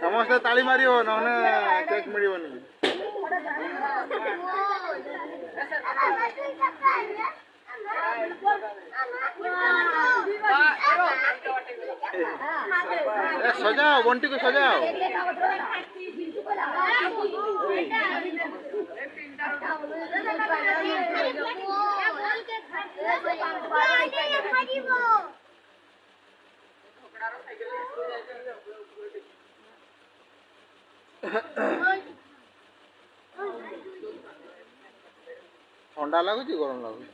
ସମସ୍ତେ ତାଳି ମାରିବ ନହେଲେ କେକ୍ ମିଳିବନି। सजाओ बंटी को सजाओ। ठंडा लगुच गरम लगुच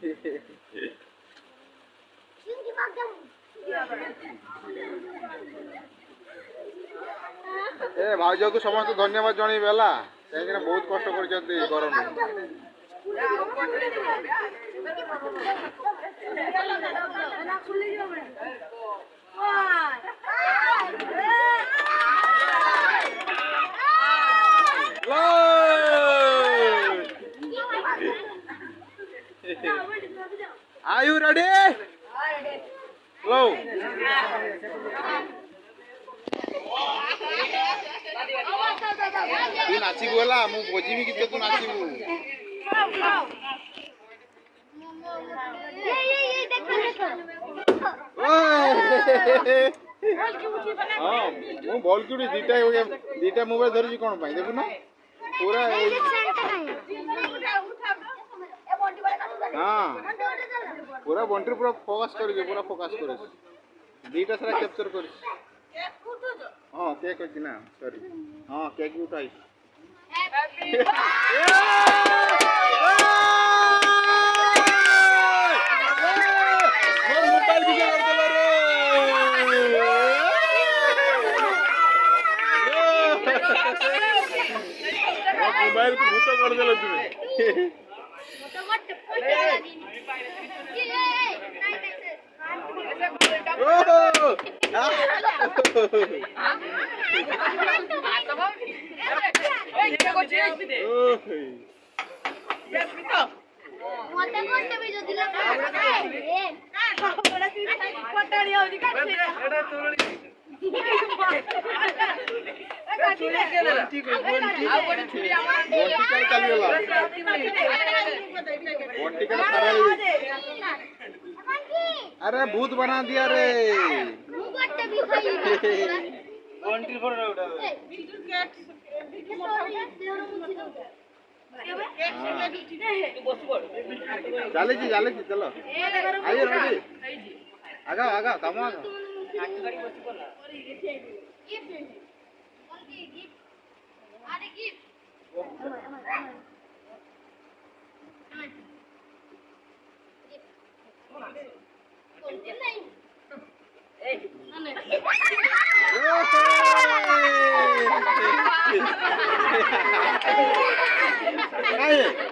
ए भाउज को समस्त धन्यवाद जनइबेला कहीं बहुत कष्ट कर गरम Are you ready? Hello. तू नाचिबू होला मु बजिबी कि तू नाचिबू ये देखो हां मु बॉल क्यूडी दीटा मोबाइल धरजी कोन पाई देखु ना पूरा हां पूरा बंटी पूरा फोकस करके पूरा फोकस करे दीटा सारा कैप्चर कर हां केक अछि ना सॉरी हां केक उठाई मोबाइल भी कर देला रे मोबाइल को भूत कर देला तू अरे भूत बना दिया रे चाले जी चलो आइए रेडी आगा आगा कम आगा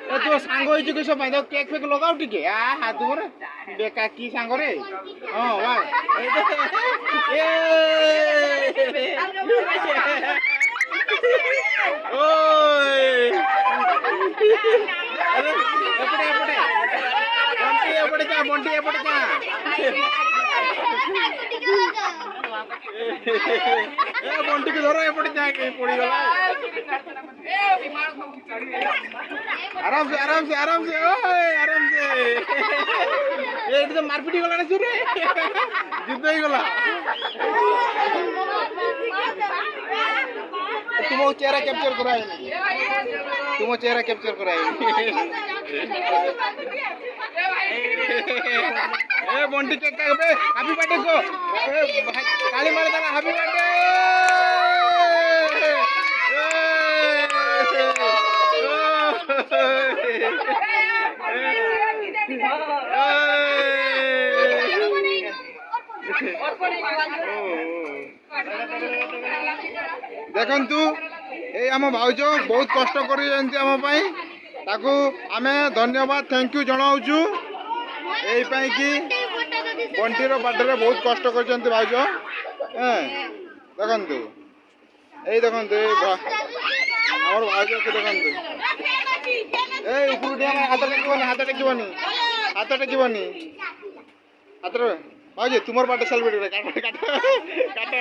तो सांग होइछ किस पाई तो केक फेक लगाओ टिके आ हाथ मोर बेका की सांग रे हां वाह ए ओए अरे एपटे बंटी एपटे जा ए बंटी के धरो एपटे जा के पड़ी गला आराम से ओए आराम से ये तो मारपीटी गला ना सुरे जिद्द ही गला तुम चेहरा कैप्चर कराए ए बंटी केक का बे हैप्पी बर्थडे को काली मार देना हैप्पी बर्थडे देखंतु ए आम भाउज बहुत कष्ट कर धन्यवाद थैंक यू जनाऊँ कि बंटीर बर्थडे बहुत कष्ट कर भाउज देखंतु আমার ভাইকে ଦେଖନ୍ତୁ এই ଉପରୁ ଟିକେ ହାତ ଟେକିବନି ହାତ ଟେକିବନି ହାତ ଟେକିବନି ହାତରେ ଭାଉଜ ତୁମର ବାଟେ celebrate cut cut cut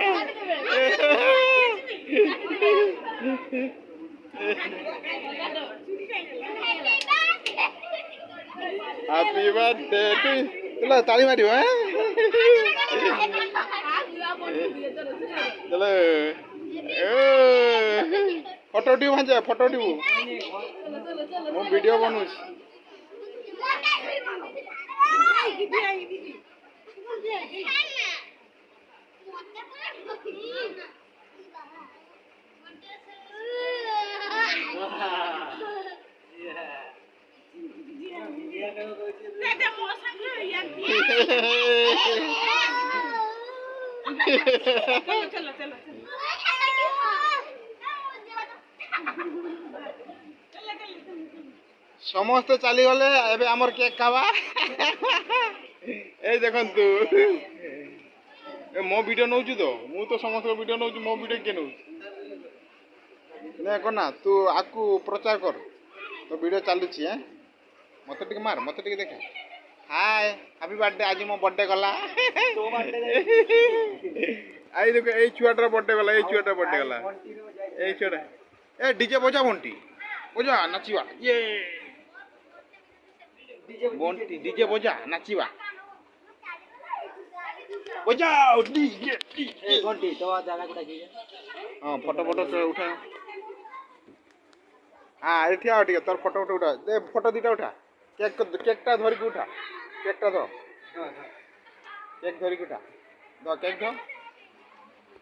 happy birthday to চলো তালি মারিব হ্যাঁ চলো ফটো উঠিব ভাঞ্জা ফটো উঠিব ମୁଁ ଭିଡ଼ିଓ ବନଉଛି ସମସ୍ତେ ଚାଲିଗଲେ ଏବେ ଆମର କେକ୍ ଖାବା ଏଇ ଦେଖନ୍ତୁ ମୋ ଭିଡ଼ିଓ ନଉଛୁ ତ ମୁଁ ତ ସମସ୍ତଙ୍କ ଭିଡ଼ିଓ ନଉଛି ମୋ ଭିଡ଼ିଓ କିଏ ନଉଛି ନେ କନା ତୁ ଆକୁ ପ୍ରଚାର କର ତୋ ଭିଡ଼ିଓ ଚାଲୁଛି ମତେ ଟିକେ ମାର ମତେ ଟିକେ ଦେଖ ହାଏ ହାପି ବାର୍ଥଡେ ଆଜି ମୋ ବର୍ଥଡେ ଗଲା ଆଇ ଦେଖ ଏଇ ଛୁଆଟାର ବର୍ଥଡେ ଗଲା ଏଇ ଛୁଆଟାର ବର୍ଥଡେ ଗଲା ଏଇ ଛୁଆଟା ଏ ଡିଜେ ବଜା ବଣ୍ଟି ବଜା ନାଚିବା ଇଏ বন্টি ডিজে বজা নাচিবা বজাও ডিজে এই ঘন্টি তো জায়গা কোটা কি হ্যাঁ ফটো ফটো উঠা হ্যাঁ এটি আও ঠিক তোর ফটো উঠা দে ফটো দুইটা উঠা কেকটা ধরিকি উঠা কেকটা ধর কেক ধরিকি উঠা কেক ধর